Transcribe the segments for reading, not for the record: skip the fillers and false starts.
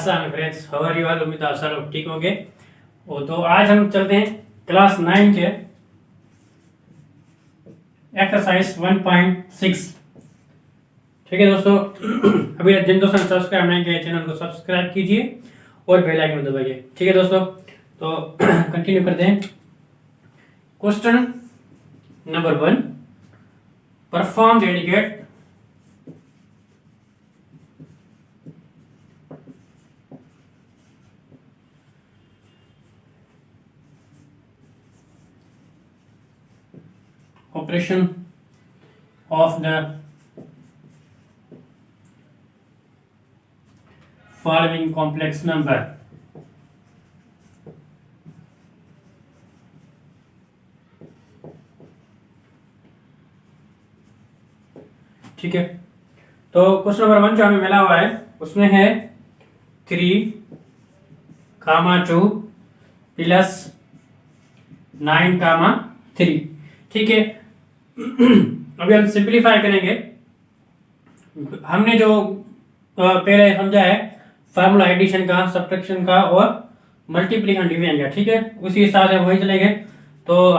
आसान friends, how are you all. उम्मीद है आप सब लोग ठीक होंगे। और तो आज हम चलते हैं क्लास 9 के एक्सरसाइज 1.6। ठीक है दोस्तों, अभी जिन दोस्तों ने सब्सक्राइब नहीं किया चैनल को सब्सक्राइब कीजिए और बेल आइकन दबाइए। ठीक है दोस्तों, तो कंटिन्यू करते हैं। Question number 1, perform the indicate operation of the following complex number। ठीक है, तो क्वेश्चन नंबर 1 जो हमें मिला हुआ है उसमें है 3, 2 प्लस 9, 3। ठीक है, अभी हम सिंपलीफाई करेंगे। हमने जो पहले समझा है फार्मूला एडिशन का, सब्ट्रैक्शन का और मल्टीप्लिकेशन डिवीजन का, ठीक है, उसी हिसाब से वही चलेंगे। तो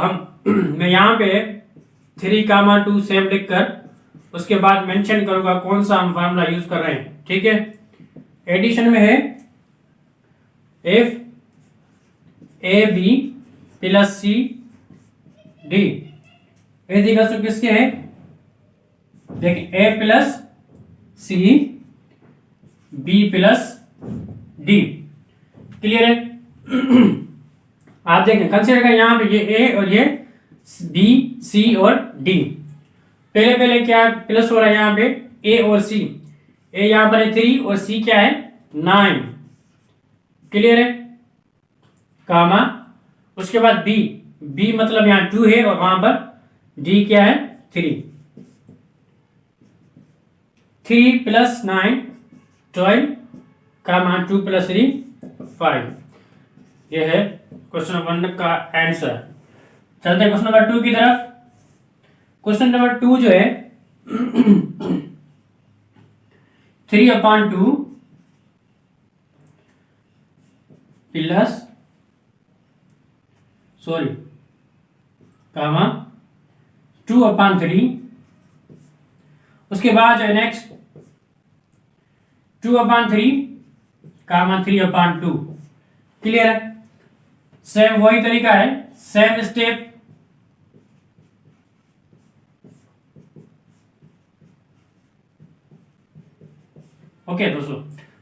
मैं यहाँ पे 3, 2 सेम लिखकर उसके बाद मेंशन करूंगा कौन सा हम फार्मूला यूज कर रहे हैं। ठीक है, एडिशन में है f a b plus c d. तो किसके है, देखिए a plus c b plus d. Clear है। आप देखें, कंसीडर करें यहाँ पे ये ए और ये बी, सी और डी। पहले क्या प्लस हो रहा है यहाँ पे ए और सी। ए यहाँ पर है 3 और सी क्या है 9। क्लियर है। कामा, उसके बाद बी, बी मतलब यहाँ 2 है और वहां पर डी क्या है 3। 3 प्लस 9 12, 2 प्लस 3 5। यह है क्वेश्चन नंबर 1 का आंसर। चलते हैं क्वेश्चन नंबर 2 की तरफ। क्वेश्चन नंबर 2 जो है 3/2 प्लस 2/3। उसके बाद जो है नेक्स्ट 2/3, 3/2। क्लियर है। सेम वही तरीका है, सेम स्टेप। ओके दोस्तों,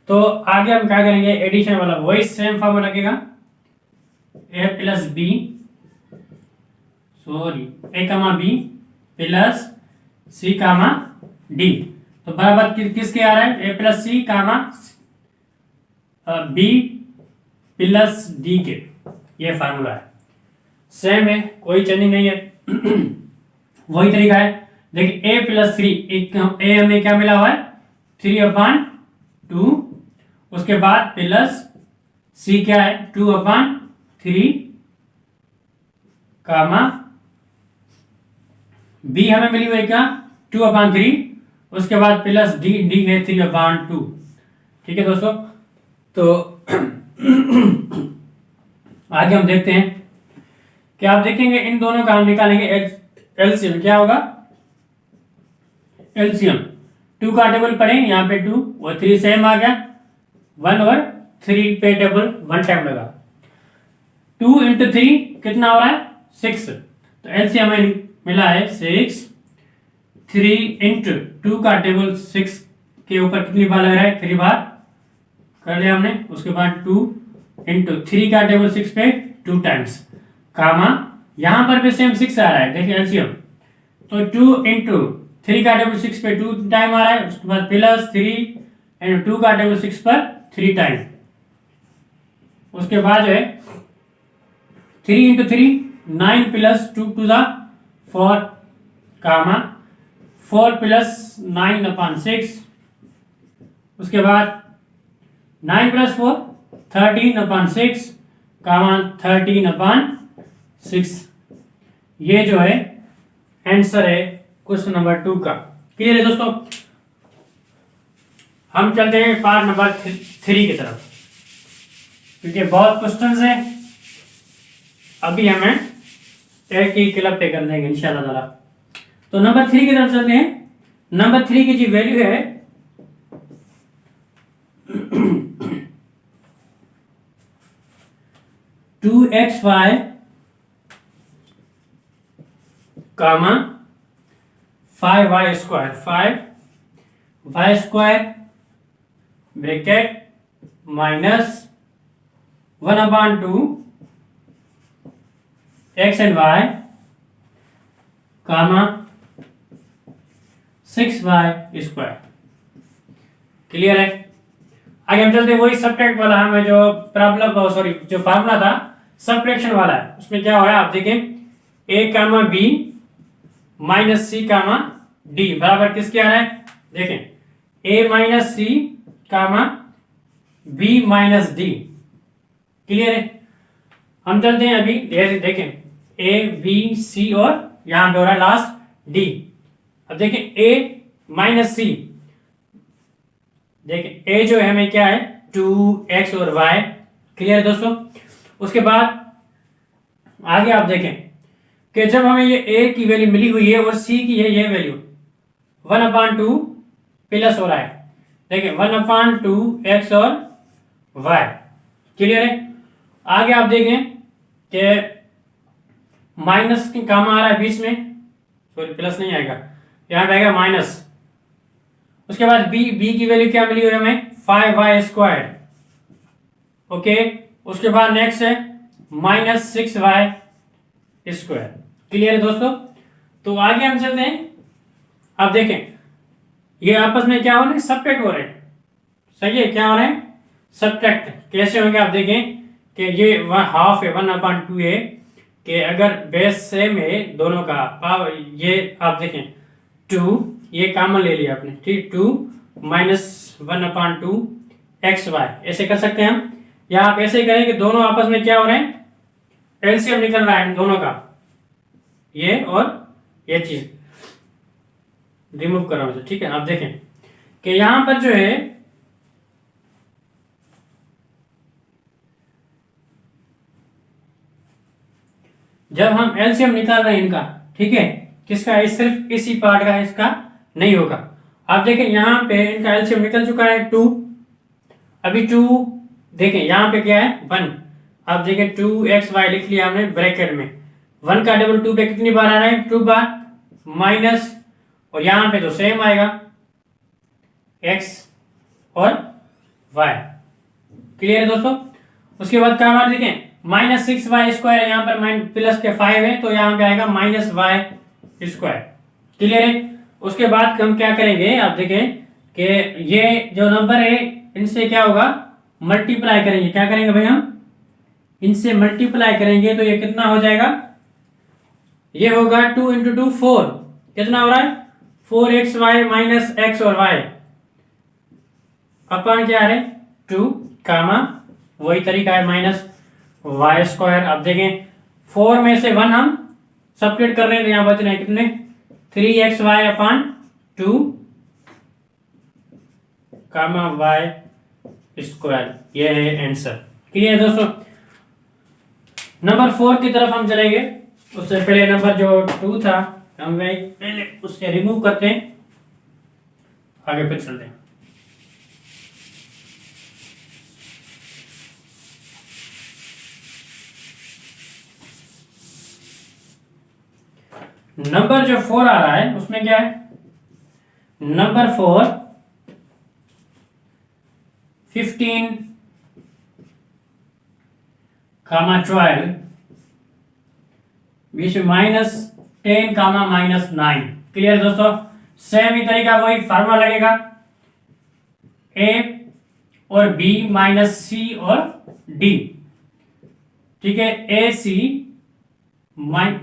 तो आगे हम क्या करेंगे, एडिशन वाला वही सेम फॉर्मूला लगेगा। ए प्लस बी ए कामा बी प्लस सी कामा डी। तो बराबर किसके आ रहा है, ए प्लस सी कामा बी प्लस डी के। ये फार्मूला है, सेम है, कोई चेंजिंग नहीं है। वही तरीका है। देखिए ए प्लस 3, ए हमें क्या मिला हुआ है 3/2। उसके बाद प्लस सी क्या है 2/3 कामा बी हमें मिली हुई क्या 2/3। उसके बाद प्लस डी, डी है 3/2। ठीक है दोस्तों, तो आगे हम देखते हैं कि आप देखेंगे इन दोनों का हम निकालेंगे एलसीएम। क्या होगा एलसीएम। 2 का टेबल पढ़े, यहाँ पे 2 और 3 सेम आ गया। 1 और 3 पे टेबल 1 टाइम लगा। 2 × 3 कितना हो रहा है 6। तो एलसीएम हमें मिला है 6। 3 × 2 का टेबल 6 के ऊपर कितनी बार लग रहा है 3 बार कर लिया हमने। उसके बाद 2 × 3 का टेबल 6 पे 2 टाइम्स कामा, यहां पर भी सेम 6 आ रहा है। देखिए एलसीएम, तो 2 × 3 का टेबल 6 पे 2 टाइम आ रहा है। उसके बाद प्लस 3 × 2 का टेबल 6 पर 3 टाइम। उसके बाद जो है 3 × 3 9 plus 2 to the 4 comma 4 plus 9/6। उसके बाद 9 प्लस 4 13/6 कामा 13/6। ये जो है आंसर है क्वेश्चन नंबर 2 का। क्लियर है दोस्तों। हम चलते हैं पार्ट नंबर 3 की तरफ। क्योंकि बहुत क्वेश्चंस है, अभी हमें एक ही क्लब पे कर देंगे इंशाल्लाह ताला। तो नंबर 3 की तरफ चलते हैं। नंबर 3 की जो वैल्यू है 2xy comma 5y square, 5y square bracket minus 1/2 x and y comma 6y square. Clear है? आगे हम चलते हैं, वही सब्ट्रैक्ट वाला हमें जो प्रॉब्लम सॉरी जो फार्मूला था सब्ट्रैक्शन वाला है, उसमें क्या हो रहा है आप देखें, a comma b minus C comma D बराबर किसके आ रहा है, देखें a minus C comma b minus D. Clear है? हम चलते हैं अभी देखें a b c और यहां पे हो रहा है लास्ट d। अब देखें a माइनस सी, देखें a जो है हमें क्या है 2x और y। क्लियर है दोस्तों? उसके बाद आगे आप देखें कि जब हमें ये a की वैल्यू मिली हुई है और c की है ये वैल्यू 1/2 प्लस हो रहा है, देखिए 1/2 x और y। क्लियर है? आगे आप देखें कि माइनस की काम आ रहा है बीच में, सॉरी प्लस नहीं आएगा, यहां पे आएगा माइनस। उसके बाद b की वैल्यू क्या मिली हुई है हमें 5y स्क्वायर। ओके, उसके बाद नेक्स्ट है माइनस 6y स्क्वायर। क्लियर है दोस्तों? तो आगे हम चलते हैं। आप देखें ये आपस में क्या हो रहे हैं, सब्ट्रैक्ट हो रहे हैं। सही है? क्या हो रहे हैं, सब्ट्रैक्ट। कैसे होंगे आप देखें कि ये हाफ है 1/2 है, कि अगर बेस सेम है दोनों का पावर, ये आप देखें 2 ये कॉमन ले लिया आपने, ठीक, 2 माइनस 1/2 xy ऐसे कर सकते हैं हम, या आप ऐसे ही करें कि दोनों आपस में क्या हो रहे हैं, एलसीएम निकल रहा है दोनों का, ये और ये चीज रिमूव कर रहा हूं। ठीक है? आप देखें कि यहां पर जो है जब हम एलसीएम निकाल रहे हैं इनका, ठीक है, किसका है, सिर्फ इसी पार्ट का है, इसका नहीं होगा। आप देखें यहां पे इनका एलसीएम निकल चुका है 2, अभी 2 देखें यहां पे क्या है 1। आप देखें 2xy लिख लिया हमने ब्रैकेट में, 1 का डबल 2 पे कितनी बार आ रहा है 2 बार, माइनस, और यहां पे तो सेम आएगा x और y। क्लियर है दोस्तों? उसके बाद क्या हमारे देखें माइनस 6y स्क्वायर, यहाँ पर प्लस के 5 है तो यहाँ पे आएगा माइनस y स्क्वायर। क्लियर है? उसके बाद हम क्या करेंगे, आप देखें कि ये जो नंबर है इनसे क्या होगा, मल्टीप्लाई करेंगे। क्या करेंगे भाई, हम इनसे मल्टीप्लाई करेंगे तो ये कितना हो जाएगा, ये होगा 2 × 2 4, कितना हो रहा है 4xy माइनस x और y अपन क्या है 2 कामा वही तरीका है माइनस y स्क्वायर। अब देखें 4 में से 1 हम सब्ट्रैक्ट कर रहे हैं तो यहां बच रहे हैं कितने 3xy/2 कामा y स्क्वायर, ये है आंसर। क्लियर है दोस्तों? नंबर 4 की तरफ हम चलेंगे। उससे पहले नंबर जो 2 था हम पहले उससे रिमूव करते हैं, आगे फिर चलते हैं। नंबर जो 4 आ रहा है उसमें क्या है, नंबर 4 15 कामा 12 बीच में माइनस 10 कामा माइनस 9। क्लियर दोस्तों? सेम ही तरीका वही फार्मूला लगेगा, ए और बी माइनस सी और डी। ठीक है, a C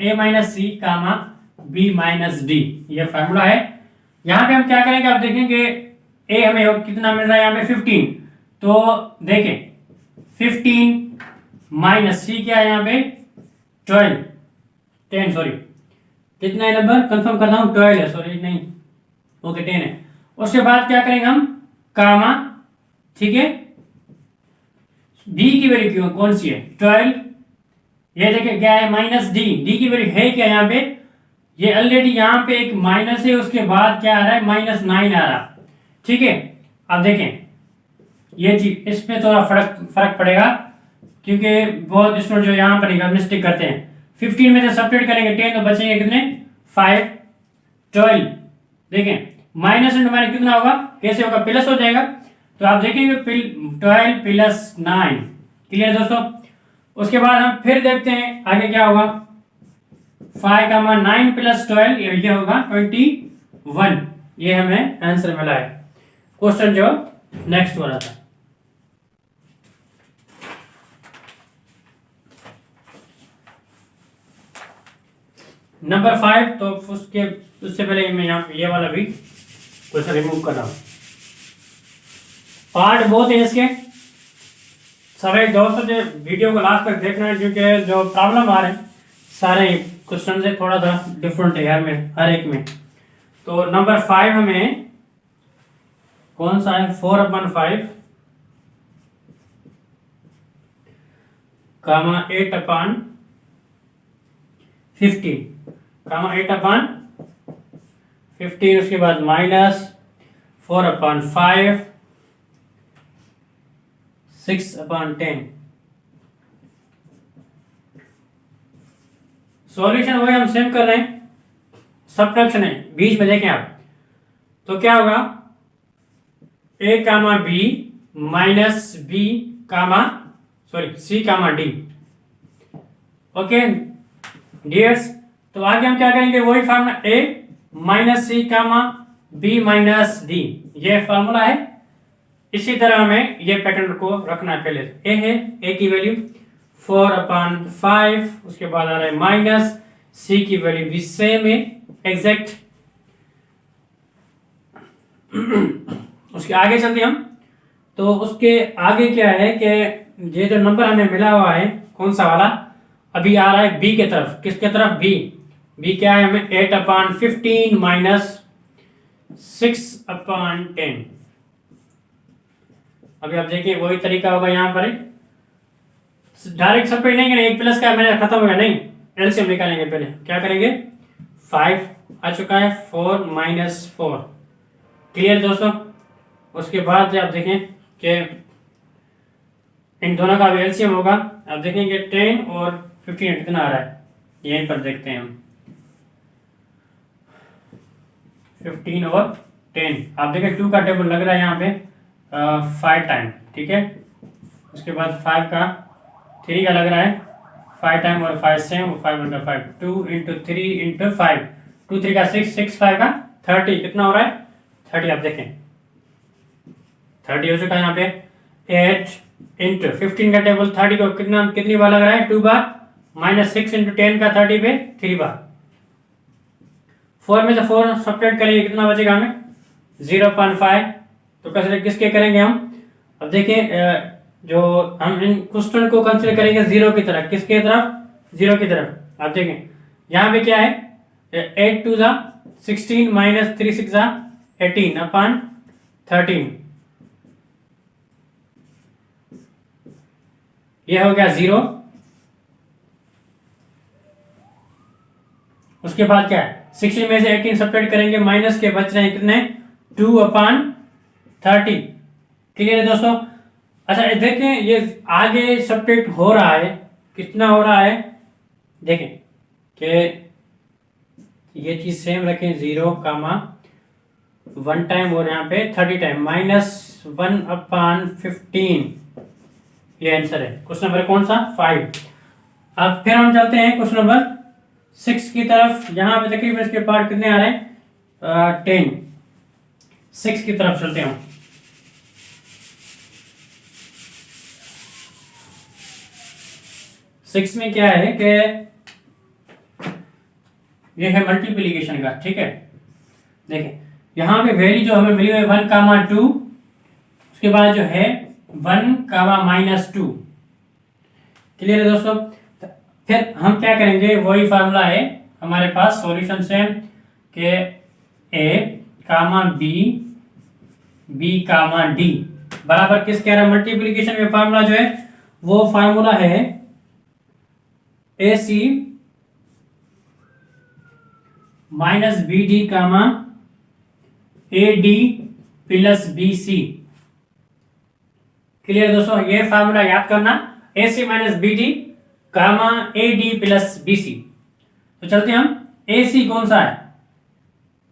A minus C comma B minus D, ये फार्मूला है। यहां पे हम क्या करेंगे, आप देखेंगे ए हमें कितना मिल रहा है, यहाँ पे 15, तो देखें 15 माइनस सी क्या है यहाँ पे 10 सॉरी, कितना है नंबर कंफर्म करता हूं 12 है, सॉरी नहीं, ओके 10 है। उसके बाद क्या करेंगे हम कामा, ठीक है डी की वैल्यू क्यों कौन सी है 12, ये देखिए क्या है माइनस डी, डी की वैल्यू है क्या यहाँ पे, ये ऑलरेडी यहाँ पे एक माइनस है, उसके बाद क्या आ रहा है -9 आ रहा, ठीक है। अब देखें ये चीज इसमें थोड़ा फर्क पड़ेगा, क्योंकि बहुत स्टूडेंट जो यहाँ पर मिस्टेक करते हैं, 15 में से सब्ट्रैक्ट करेंगे 10 तो बचेंगे कितने 5, 12, देखें माइनस इंटू माइनस कितना होगा, कैसे होगा प्लस हो जाएगा, तो आप देखेंगे 12 प्लस 9, क्लियर दोस्तों। उसके बाद हम फिर देखते हैं आगे क्या होगा, 5, 9 प्लस 12 ये होगा 21, ये हमें आंसर मिला है। क्वेश्चन जो नेक्स्ट वाला था, नंबर 5, तो उससे पहले मैं यहाँ ये वाला भी क्वेश्चन रिमूव कर रहा हूँ। पार्ट बहुत है इसके, सभी दोस्तों जो वीडियो को लास्ट तक देखना है, क्योंकि जो प्रॉब्लम आ रहे हैं सारे क्वेश्चन से थोड़ा सा डिफरेंट है यार में हर एक में। तो नंबर 5 हमें कौन सा है, 4/5 कामा 8/15 कामा 8/15, उसके बाद -4/5 6/10। सॉल्यूशन वही हम सेम कर रहे हैं, सब्ट्रैक्शन है बीच में, देखें आप तो क्या होगा a comma b minus b comma c comma d, okay dears. तो आगे हम क्या करेंगे, वही formula a minus c comma b minus d, ये फार्मूला है। इसी तरह हमें ये पैटर्न को रखना है, पहले a है, a की वैल्यू 4/5, उसके बाद आ रहा है माइनस c की वैल्यू भी सेम है एग्जैक्ट। उसके आगे चलते हम, तो उसके आगे क्या है कि ये जो नंबर हमें मिला हुआ है कौन सा वाला, अभी आ रहा है b के तरफ, किसके तरफ b क्या है हमें 8/15 माइनस 6/10। अभी आप देखिए वही तरीका होगा, यहाँ पर डायरेक्ट सब्ट्रैक्ट नहीं करेंगे, एक प्लस का मैंने खत्म हो गया, नहीं एलसीएम निकालेंगे, पहले क्या करेंगे 5 आ चुका है 4 - 4, क्लियर दोस्तों। उसके बाद आप देखें कि इन दोनों का भी एलसीएम होगा, आप देखेंगे 10 और 15 कितना आ रहा है, यहीं पर देखते हैं हम 15 और 10, आप देखें 2 का टेबल लग रहा है यहाँ पे 5 टाइम, ठीक है। उसके बाद 5 का 3 का लग रहा है 5 टाइम और 5 सेम, 5 × 5 2 × 3 × 5, 2 3 का 6, 6 5 का 30, कितना हो रहा है 30, आप देखें 30 हो चुका है यहाँ पे। 8 × 15 का टेबल 30 को कितनी बार लग रहा है 2 बार, -6 × 10 का 30 पे 3 बार, 4 में से 4 सब्ट्रैक्ट करेंगे कितना बचेगा हमें 0.5। तो कैसे किसके करेंगे हम, अब देखिए जो हम इन क्वेश्चन को कंसीडर करेंगे 0 की तरफ, किसके तरफ 0 की तरफ। आप देखें यहाँ पे क्या है 8 2 16 - 3 6 18/13, यह हो गया 0। उसके बाद क्या है 16 में से 18 सब्ट्रैक्ट करेंगे, माइनस के बच रहे हैं कितने 2/30, क्लियर है दोस्तों। अच्छा देखें ये आगे सब्ट्रैक्ट हो रहा है, कितना हो रहा है देखें कि ये चीज सेम रखें 0, 1 टाइम और यहाँ पे 30 टाइम -1/15, ये आंसर है क्वेश्चन नंबर कौन सा 5। अब फिर हम चलते हैं क्वेश्चन नंबर 6 की तरफ, यहाँ पे तकरीबन इसके पार्ट कितने आ रहे हैं 10, 6 की तरफ चलते हैं। 6 में क्या है कि ये है मल्टीप्लिकेशन का, ठीक है। देखें यहाँ पे वैल्यू जो हमें मिली हुई है 1, 2, उसके बाद जो है 1, -2, क्लियर है दोस्तों। फिर हम क्या करेंगे, वही फार्मूला है हमारे पास सॉल्यूशन से कि a, b, b, d बराबर किस कह रहा है मल्टीप्लिकेशन में फार्मूला जो है वो फार्मूला है a c minus b d comma a d plus b c. Clear दोस्तों, ये फार्मूला याद करना, a c minus b d comma a d plus b c. तो चलते हम, ए सी कौन सा है,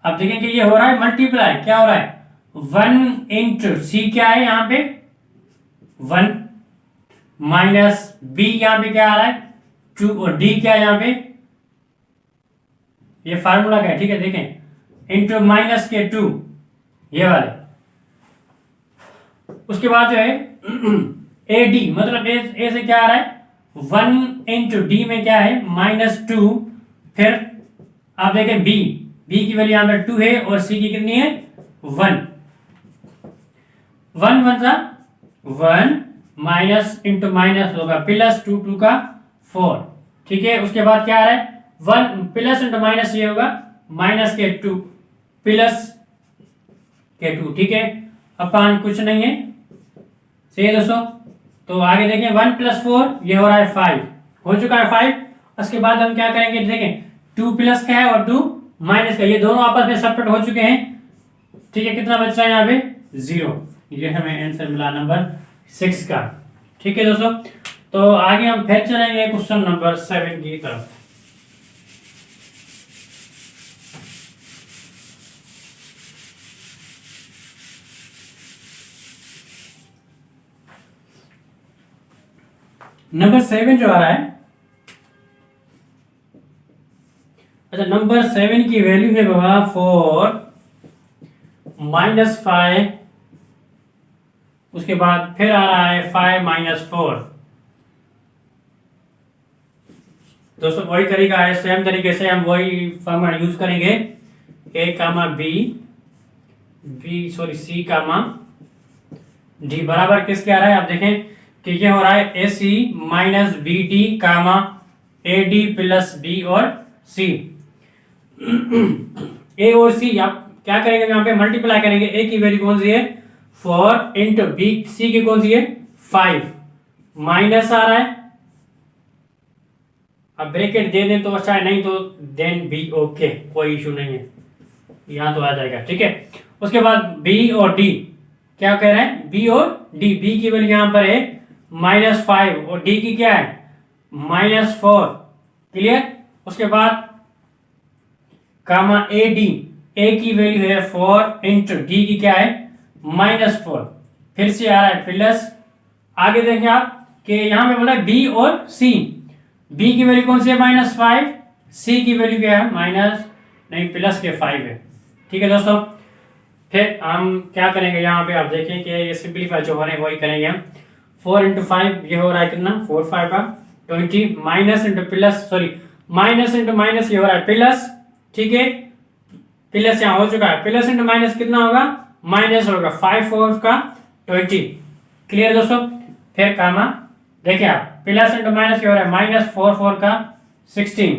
अब देखें कि ये हो रहा है मल्टीप्लाई, क्या हो रहा है 1 इंटू सी, क्या है यहां पे 1 माइनस बी, यहां पे क्या आ रहा है 2, और डी क्या है यहां पे, ये फार्मूला क्या है, ठीक है देखें, इंटू माइनस के 2 ये वाले। उसके बाद जो है ए डी, मतलब ए से क्या आ रहा है 1 इंटू डी में क्या है -2, फिर आप देखें बी की वैल्यू यहां पर 2 है और सी की कितनी है 1 1 सा 1 माइनस इंटू माइनस होगा प्लस 2 2 का 4, ठीक है। उसके बाद क्या आ रहा है 1 प्लस इंटू माइनस ये होगा माइनस के 2 प्लस के 2, ठीक है। अपान कुछ नहीं है, सही है दोस्तों। तो आगे देखें 1 प्लस 4 ये हो रहा है 5, हो चुका है 5। उसके बाद हम क्या करेंगे, देखें 2 प्लस का है और 2 माइनस का, ये दोनों आपस में सेपरेट हो चुके हैं, ठीक है। कितना बच रहा है यहाँ पे 0, ये हमें आंसर मिला नंबर 6 का, ठीक है दोस्तों। तो आगे हम फिर चलेंगे क्वेश्चन नंबर 7 की तरफ। नंबर 7 जो आ रहा है, अच्छा नंबर 7 की वैल्यू है बाबा 4 -5, उसके बाद फिर आ रहा है 5 - 4। दोस्तों वही तरीका है, सेम तरीके से हम वही फॉर्मूला यूज करेंगे, ए कामा B sorry C comma D बराबर किसके आ रहा है, आप देखें कि ये हो रहा है a c minus b d comma a d plus b और सी। ए और सी आप क्या करेंगे, यहाँ पे मल्टीप्लाई करेंगे, ए की वैल्यू कौन सी है 4 इंटू बी, सी की कौन सी है 5, माइनस आ रहा है, अब ब्रैकेट दे दें तो अच्छा है, नहीं तो देन बी ओके, कोई इशू नहीं है, यहां तो आ जाएगा, ठीक है। उसके बाद बी और डी क्या कह रहे हैं, बी और डी, बी की वैल्यू यहां पर है -5 और डी की क्या है -4, क्लियर। उसके बाद कामा ए डी, ए की वैल्यू है 4 इंटू डी की क्या है -4, फिर से आ रहा है प्लस। आगे देखें आप कि यहां पे बोला बी और सी, बी की वैल्यू कौन सी है -5, सी की वैल्यू क्या है प्लस के 5 है, ठीक है दोस्तों। फिर हम क्या करेंगे, यहाँ पे आप देखें कि ये सिंपलीफाई जो हो रहे हैं वही करेंगे हम। 4 इंटू 5 ये हो रहा है कितना 4 5 का 20, minus into plus sorry minus into minus ये हो रहा है प्लस, ठीक है। प्लस यहाँ हो चुका है, प्लस इंटू माइनस कितना होगा माइनस होगा 5 4 का 20, क्लियर दोस्तों। फिर कामा देखिए आप प्लस इंटू माइनस क्या हो रहा है -4 4 का 16,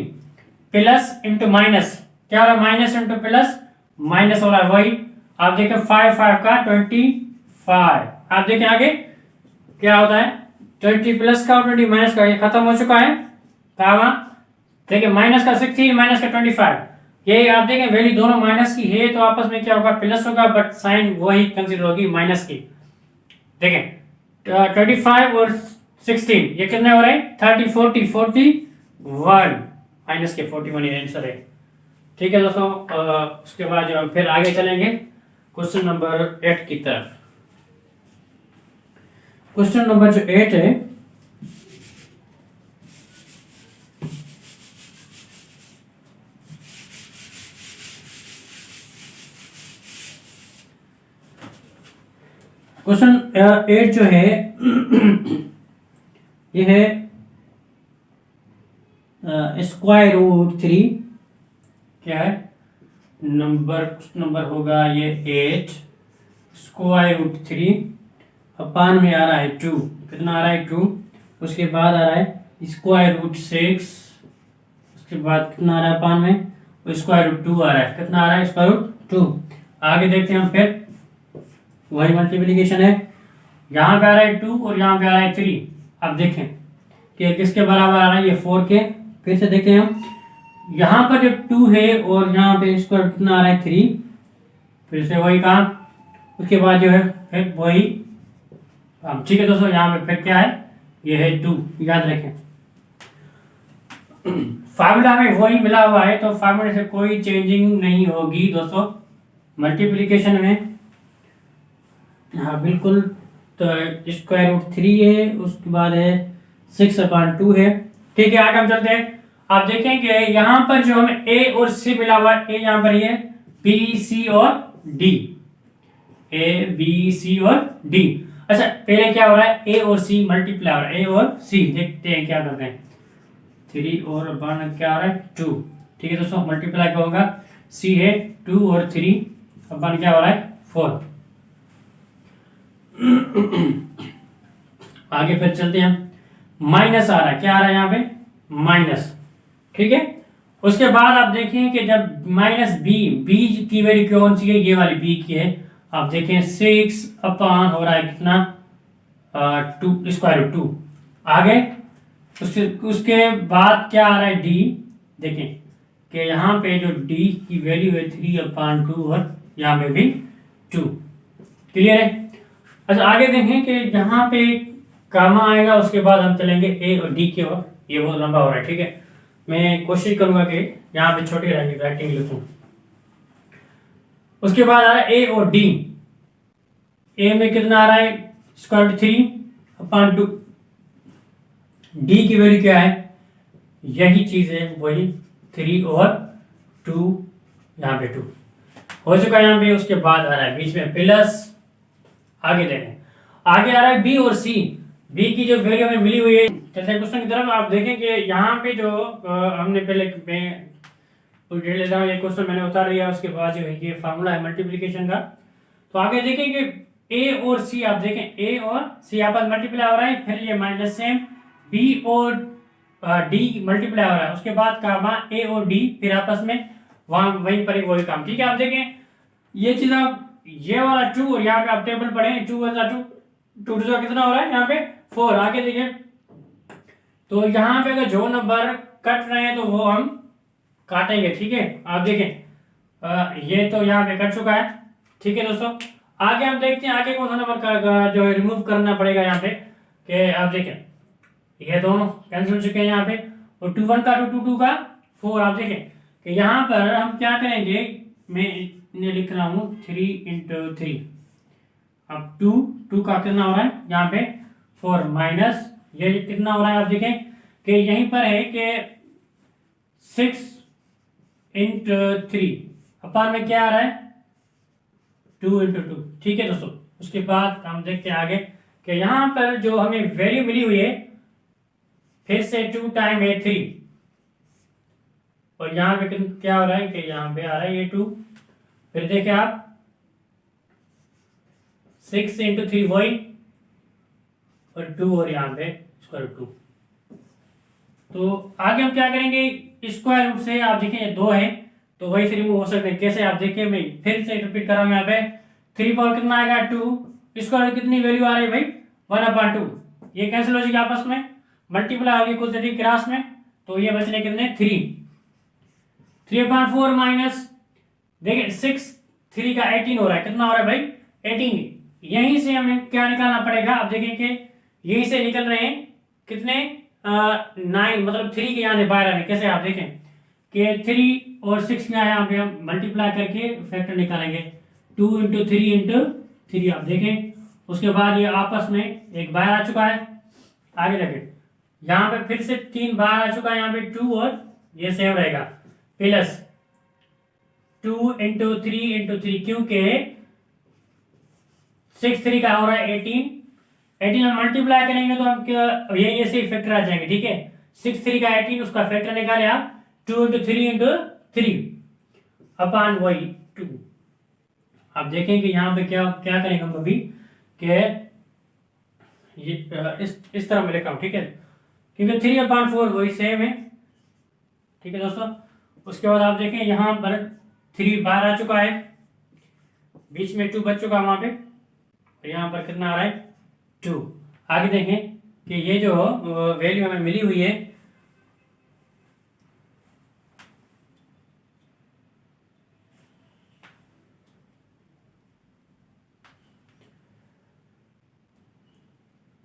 प्लस इंटू माइनस क्या हो रहा है माइनस इंटू प्लस माइनस हो रहा है, वही आप देखें 5 5 का 25, आप देखें आगे क्या होता है 20 प्लस का और 20 माइनस का, ये खत्म हो चुका है। कामा देखिए माइनस का 16 माइनस का 25, ये आप देखें वैल्यू दोनों माइनस की है, तो आपस में क्या होगा प्लस होगा, बट साइन वही कंसीडर होगी माइनस की। देखें 25 और 16 ये कितने हो रहे हैं 30 40 41, माइनस के 41 ये आंसर है, ठीक है दोस्तों। उसके बाद जो फिर आगे चलेंगे क्वेश्चन नंबर 8 की तरफ। क्वेश्चन नंबर जो 8 है, क्वेश्चन 8 जो है ये है √3, क्या है नंबर होगा ये 8 √3 अपान में आ रहा है 2, कितना आ रहा है 2, उसके बाद आ रहा है √6, उसके बाद कितना आ रहा है अपान में √2 आ रहा है, कितना आ रहा है √2। आगे देखते हैं हम, फिर वही मल्टीप्लिकेशन है, यहाँ पे आ रहा है 2 और यहाँ पे आ रहा है 3, अब देखें कि किसके बराबर आ रहा है, ये 4 के। फिर से देखें हम, यहाँ पर जब 2 है और यहाँ पे स्क्वायर कितना आ रहा है 3, फिर से वही काम, उसके बाद जो है फिर वही काम। ठीक है दोस्तों, यहाँ पे फिर क्या है, ये है 2, याद रखें। फार्मूला में वही मिला हुआ है तो फार्मूले से कोई चेंजिंग नहीं होगी दोस्तों। मल्टीप्लिकेशन में हाँ बिल्कुल, तो स्क्वायर रूट 3 है, उसके बाद है 6/2 है। ठीक है, आगे हम चलते हैं। आप देखें कि यहाँ पर जो हमें ए और सी मिला हुआ है, ए यहाँ पर ये बी सी और डी, ए बी सी और डी। अच्छा, पहले क्या हो रहा है, ए और सी मल्टीप्लाई हो रहा है, ए और सी। देखते हैं क्या करते हैं, 3 और 1 क्या आ रहा है 2। ठीक है दोस्तों, मल्टीप्लाई क्या होगा, सी है 2 और 3, अब 1 क्या हो रहा है 4। आगे फिर चलते हैं, माइनस आ रहा है, क्या आ रहा है यहाँ पे माइनस। ठीक है, उसके बाद आप देखें कि जब माइनस बी, बी की वैल्यू कौन सी है, ये वाली बी की है। आप देखें 6 हो रहा है कितना 2 स्क्वायर रूट 2। आगे उसके बाद क्या आ रहा है डी। देखें कि यहाँ पे जो डी की वैल्यू है 3/2 और यहाँ पे भी 2। क्लियर है। अच्छा, आगे देखें कि यहाँ पे गामा आएगा, उसके बाद हम चलेंगे ए और डी की ओर। ये बहुत लंबा हो रहा है, ठीक है, मैं कोशिश करूंगा कि यहाँ पे छोटी राइटिंग लिखूं। उसके बाद आ रहा है ए और डी। ए में कितना आ रहा है स्क्वायर रूट 3/2। डी की वैल्यू क्या है, यही चीज है, वही 3 और 2, यहाँ पे 2 हो चुका है यहाँ पे। उसके बाद आ रहा है बीच में प्लस। आगे देखें, आगे आ रहा है बी और सी। बी की जो वैल्यू हमें मिली हुई है, जैसे क्वेश्चन की तरफ आप देखें कि यहाँ पे जो हमने पहले मैं डेट लेता हूँ, ये क्वेश्चन मैंने उतार लिया, उसके बाद जो है ये फार्मूला है मल्टीप्लिकेशन का। तो आगे देखें कि ए और सी, आप देखें ए और सी आपस मल्टीप्लाई हो रहा है, फिर ये माइनस सेम बी और डी मल्टीप्लाई हो रहा है, उसके बाद कामा ए और डी फिर आपस में वहां वहीं पर वही काम। ठीक है, आप देखें ये चीज, आप ये वाला 2 और यहाँ पे आप टेबल पढ़े 2 कितना हो रहा है यहाँ पे 4। आगे देखिए, तो यहाँ पे अगर जो नंबर कट रहे हैं तो वो हम काटेंगे। ठीक है, आप देखें ये तो यहाँ पे कट चुका है। ठीक है दोस्तों, आगे हम देखते हैं आगे कौन सा नंबर का जो है रिमूव करना पड़ेगा यहाँ पे। कि आप देखें ये दोनों कैंसिल हो चुके हैं यहाँ पे, और 2 1 का 2 2 2 का 4। आप देखें कि यहाँ पर हम क्या करेंगे, मैं लिख रहा हूँ 3 × 3। अब 2 का कितना हो रहा है यहाँ पे 4 माइनस ये कितना हो रहा है, आप देखें कि यहीं पर है कि 6 × 3 अपार में क्या आ रहा है 2 × 2। ठीक है दोस्तों, उसके बाद हम देखते हैं आगे कि यहाँ पर जो हमें वैल्यू मिली हुई है, फिर से 2 टाइम है 3, और यहाँ पे क्या हो रहा है कि यहाँ पे आ रहा है ये 2। फिर देखिए आप 6 × 3 वही, और 2 और यहाँ पे स्क्वायर रूट 2। तो आगे हम क्या करेंगे, स्क्वायर रूट से आप देखें ये 2 है तो वही से रिमूव हो सकते हैं। कैसे, आप देखिए मैं फिर से रिपीट कर रहा हूँ, यहाँ पे 3 पावर कितना आएगा 2, स्क्वायर कितनी वैल्यू आ रही है भाई 1/2। ये कैंसिल हो जाएगी आपस में, मल्टीप्लाई होगी कुछ देरी क्रास में, तो ये बचने कितने 3/4 माइनस देखिए 6 3 का 18 हो रहा है, कितना हो रहा है भाई 18। यहीं से हमें क्या निकालना पड़ेगा, अब देखें कि यहीं से निकल रहे हैं कितने 9, मतलब 3 के यहाँ से बाहर आ रहे हैं। कैसे, आप देखें कि 3 और 6 का यहाँ पे हम मल्टीप्लाई करके फैक्टर निकालेंगे, 2 × 3 × 3। आप देखें उसके बाद ये आपस में एक बाहर आ चुका है। आगे देखें यहाँ पे फिर से 3 बाहर आ चुका है, यहाँ पे 2 और ये सेम रहेगा, प्लस 2 × 3 × 3, क्योंकि 6 3 का हो रहा है 18 में मल्टीप्लाई करेंगे तो हम ये से फैक्टर आ जाएंगे। ठीक है, 6 3 का 18, उसका फैक्टर निकाले आप 2 × 3 × 3 अपान वही 2। आप देखें कि यहाँ पे क्या क्या करेंगे हम अभी कि ये इस तरह में लिखा हूँ। ठीक है, क्योंकि 3/4 वही सेम है। ठीक है दोस्तों, उसके बाद आप देखें यहाँ पर 3 बाहर आ चुका है, बीच में 2 बच चुका है वहां पे, और यहाँ पर कितना आ रहा है 2। आगे देखें कि ये जो वैल्यू हमें मिली हुई है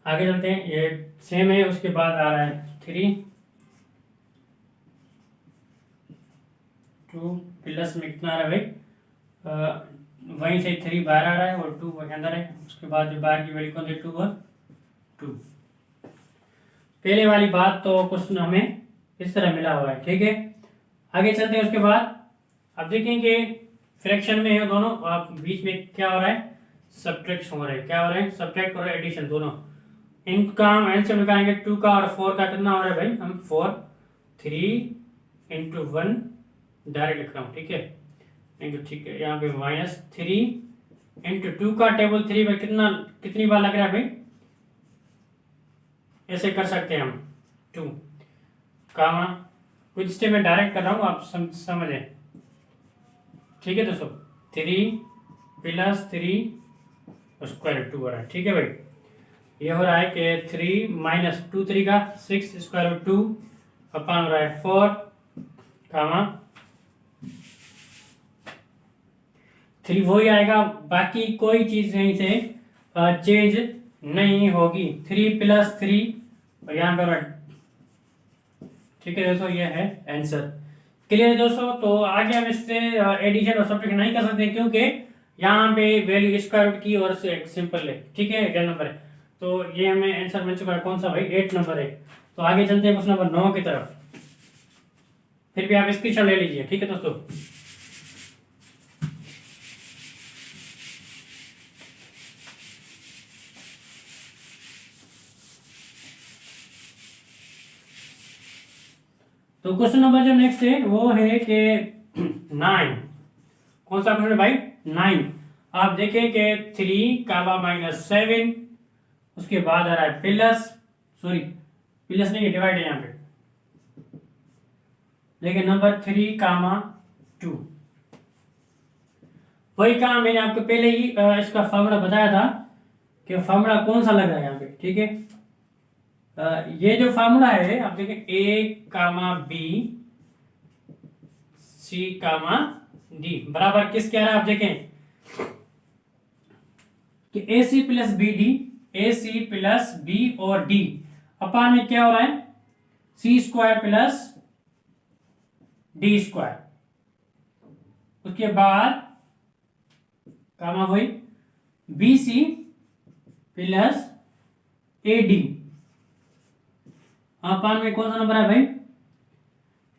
आगे चलते हैं, ये सेम है। उसके बाद आ रहा है 3 2 प्लस में कितना आ रहा है भाई, वहीं से 3 बाहर आ रहा है और 2 वहीं अंदर है। उसके बाद जो बाहर की वैल्यू कौन सी 2 और 2। पहले वाली बात तो क्वेश्चन हमें इस तरह मिला हुआ है, ठीक है। आगे चलते हैं। उसके बाद अब देखें कि फ्रैक्शन में है दोनों, आप बीच में क्या हो रहा है, सब्ट्रैक्ट हो रहा है। क्या हो रहा है, सब्ट्रैक्ट हो रहा है, एडिशन दोनों। इनका हम एलसीएम निकालेंगे, 2 का और 4 का कितना हो रहा है भाई, हम 4 3 इंटू 1 डायरेक्ट लिख रहा हूँ, ठीक है। इंटू, ठीक है, यहाँ पे -3 इंटू 2 का टेबल 3 में कितना, कितनी बार लग रहा है भाई, ऐसे कर सकते हैं हम 2 कामा, कुछ स्टेप में डायरेक्ट कर रहा हूँ, आप समझें, ठीक है दोस्तों। 3 प्लस 3 स्क्वायर 2 हो रहा है, ठीक है भाई। ये हो रहा है कि 3 माइनस 2 3 का 6 स्क्वायर रूट 2 अपन हो रहा है 4 कामा 3 वही आएगा, बाकी कोई चीज यहीं से चेंज नहीं होगी। 3 प्लस 3 और यहाँ पे, ठीक है दोस्तों, ये है आंसर। क्लियर है दोस्तों। तो आगे हम इससे एडिशन और सब्ट्रैक्शन नहीं कर सकते क्योंकि यहाँ पे वैल्यू स्क्वायर रूट की और से सिंपल है, ठीक है, 8 नंबर है। तो ये हमें आंसर मिल चुका है, कौन सा भाई, 8 नंबर है। तो आगे चलते हैं क्वेश्चन नंबर 9 की तरफ। फिर भी आप स्क्रीनशॉट ले लीजिए, ठीक है दोस्तों। तो क्वेश्चन नंबर जो नेक्स्ट है वो है कि 9, कौन सा क्वेश्चन है भाई, 9। आप देखें कि 3 कामा -7, उसके बाद आ रहा है प्लस, सॉरी प्लस नहीं, डिवाइड है यहाँ पे, लेकिन नंबर 3 कामा 2। वही काम मैंने आपको पहले ही इसका फॉर्मूला बताया था कि फॉर्मूला कौन सा लग रहा है यहाँ पे, ठीक है। ये जो फॉर्मूला है आप देखें, ए कामा बी सी कामा डी बराबर किस क्या रहा है, आप देखें कि a c plus b d, a c plus b और डी अपान में क्या हो रहा है, c square plus d square. उसके बाद कामा वही b c plus a d upon में कौन सा नंबर है भाई,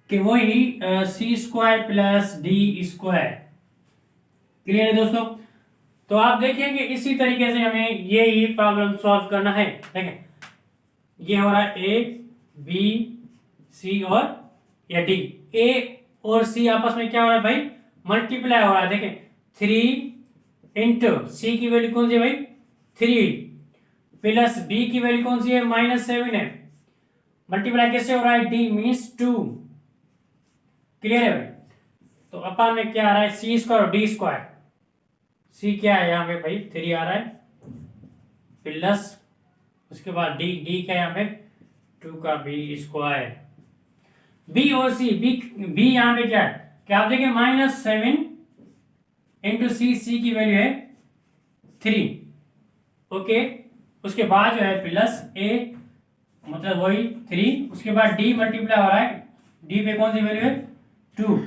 कि वही c square plus d square. Clear है दोस्तों। तो आप देखेंगे इसी तरीके से हमें ये ही प्रॉब्लम सॉल्व करना है। देखें ये हो रहा है ए बी सी और या डी, ए और सी आपस में क्या हो रहा है भाई, मल्टीप्लाई हो रहा है। देखें 3 इंटू सी की वैल्यू कौन सी है भाई, 3 प्लस बी की वैल्यू कौन सी है, -7 है। मल्टीप्लाई कैसे हो रहा है, डी मीन्स 2। क्लियर है भाई। तो अपान में क्या आ रहा है, सी स्क्वायर और डी स्क्वायर। सी क्या है यहाँ पे भाई, 3 आ रहा है प्लस, उसके बाद डी, डी क्या है यहाँ पे 2 का बी स्क्वायर। बी और सी, बी यहाँ पे क्या है, क्या आप देखें -7 इंटू सी, सी की वैल्यू है 3, ओके। उसके बाद जो है प्लस ए, मतलब वही 3, उसके बाद डी मल्टीप्लाई हो रहा है, डी पे कौन सी वैल्यू है 2।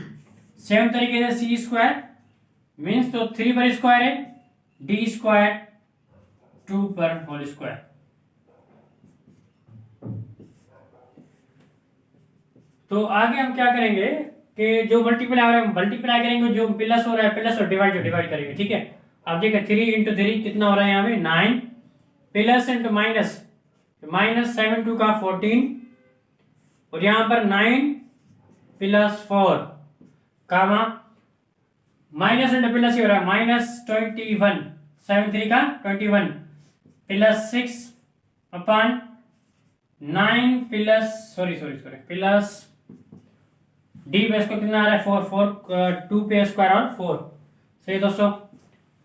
सेम तरीके से सी स्क्वायर मीन्स तो 3 पर स्क्वायर है, डी स्क्वायर 2 पर होल स्क्वायर। तो आगे हम क्या करेंगे कि जो मल्टीप्लाई हो रहा है मल्टीप्लाई करेंगे, जो प्लस हो रहा है प्लस और डिवाइड करेंगे, ठीक है। आप देखिए 3 इंटू 3 कितना हो रहा है यहाँ पे 9, प्लस इंटू माइनस, -7 2 का 14 और यहाँ पर 9 plus 4 comma minus into plus ही हो रहा है -21, 7 3 का 21 plus 6 upon 9 plus plus d पे इसको कितना आ रहा है 4 2 पे स्क्वायर और 4, सही दोस्तों।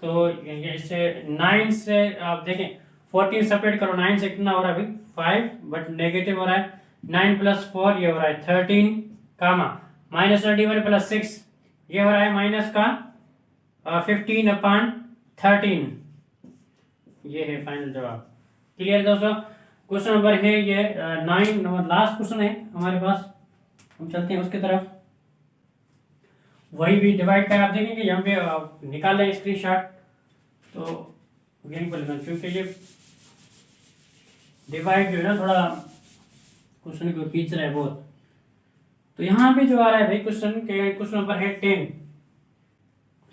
तो ये इससे 9 से आप देखें 14 सेपरेट करो, 9 से कितना हो रहा है भाई 5 बट नेगेटिव हो रहा है, 9 प्लस 4 ये हो रहा है 13 कामा -21 प्लस 6 ये हो रहा है माइनस का 15 अपॉन 13। ये है फाइनल जवाब। क्लियर दोस्तों। क्वेश्चन नंबर है ये 9 नंबर लास्ट क्वेश्चन है हमारे पास, हम चलते हैं उसकी तरफ। वही भी डिवाइड कर आप देखेंगे यहाँ पे निकाल लें स्क्रीनशॉट, तो यहीं पर लेना, क्योंकि ये डिवाइड जो है ना थोड़ा क्वेश्चन को खींच रहा है बहुत। तो यहाँ पे जो आ रहा है भाई क्वेश्चन के, क्वेश्चन नंबर है 10।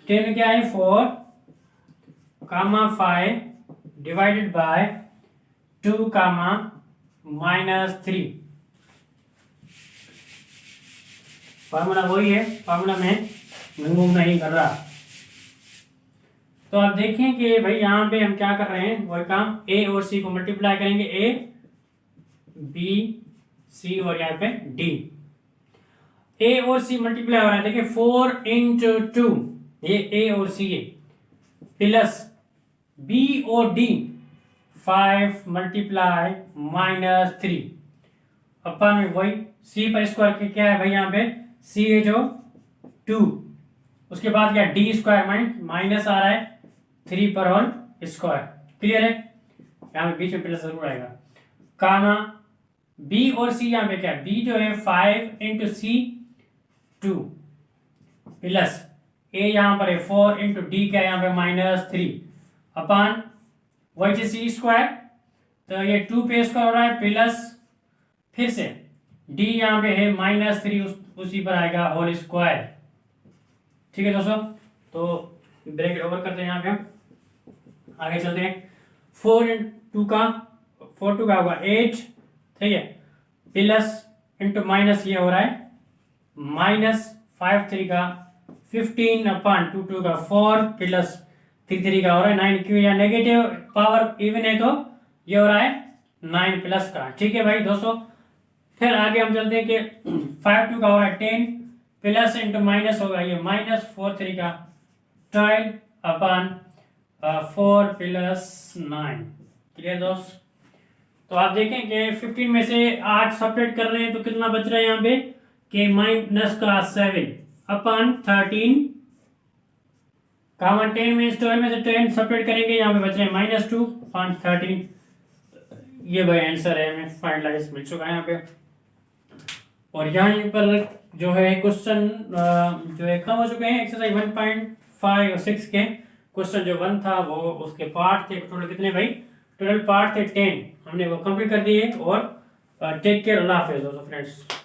10 में क्या है 4 कामा 5 डिवाइडेड बाय 2 कामा -3। फार्मूला वही है, फार्मूला में मूव नहीं कर रहा। तो आप देखें कि भाई यहाँ पे हम क्या कर रहे हैं, वही काम ए और सी को मल्टीप्लाई करेंगे, ए बी सी और यहाँ पे डी। ए और सी मल्टीप्लाई हो रहा है, देखिए 4 इंटू 2 ये ए और सी है, प्लस बी और डी 5 मल्टीप्लाई -3 अपन में वही सी पर स्क्वायर के क्या है भाई यहाँ पे सी है जो 2, उसके बाद क्या डी स्क्वायर माइनस आ रहा है 3 पर होल स्क्वायर। क्लियर है, यहाँ पे बीच में प्लस जरूर आएगा। कामा बी और सी यहाँ पे क्या है, बी जो है 5 इंटू सी 2 प्लस ए यहाँ पर है 4 इंटू डी क्या है यहाँ पे -3 अपान वही सी स्क्वायर, तो ये 2 पे स्क्वायर हो रहा है प्लस फिर से डी यहाँ पे है -3 उसी पर आएगा होल स्क्वायर। ठीक है दोस्तों, तो ब्रैकेट ओवर करते हैं यहाँ पे, हम आगे चलते हैं। 4 2 का 4 2 का होगा 8, ठीक है, प्लस इंटू माइनस ये हो रहा है -5 3 का 15 अपान 2 2 का 4 प्लस 3 3 का हो रहा है 9। क्यों, या नेगेटिव पावर इवन है तो ये हो रहा है 9 प्लस का। ठीक है भाई दोस्तों, फिर आगे हम चलते हैं कि 5 2 का हो रहा है 10 प्लस इंटू माइनस होगा ये -4 3 का 12 अपान 4 प्लस 9। क्लियर दोस्त। तो आप देखें कि 15 में से 8 सब्ट्रैक्ट कर रहे हैं तो कितना बच रहा है यहाँ पे कि माइनस का 7 अपान 13 कामा 10 में 12 में से 10 सब्ट्रैक्ट करेंगे, यहाँ पे बच रहे हैं -2 अपान 13। ये भाई आंसर है, हमें फाइनलाइज मिल चुका है यहाँ पे। और यहाँ पर जो है क्वेश्चन जो है खत्म हो चुके हैं। एक्सरसाइज 1.5 और 6 के क्वेश्चन जो 1 था वो उसके पार्ट थे, टोटल कितने भाई, टोटल पार्ट थे 10, हमने वो कंप्लीट कर दिए। और टेक केयर, अल्लाह हाफिज़ दोस्तों फ्रेंड्स।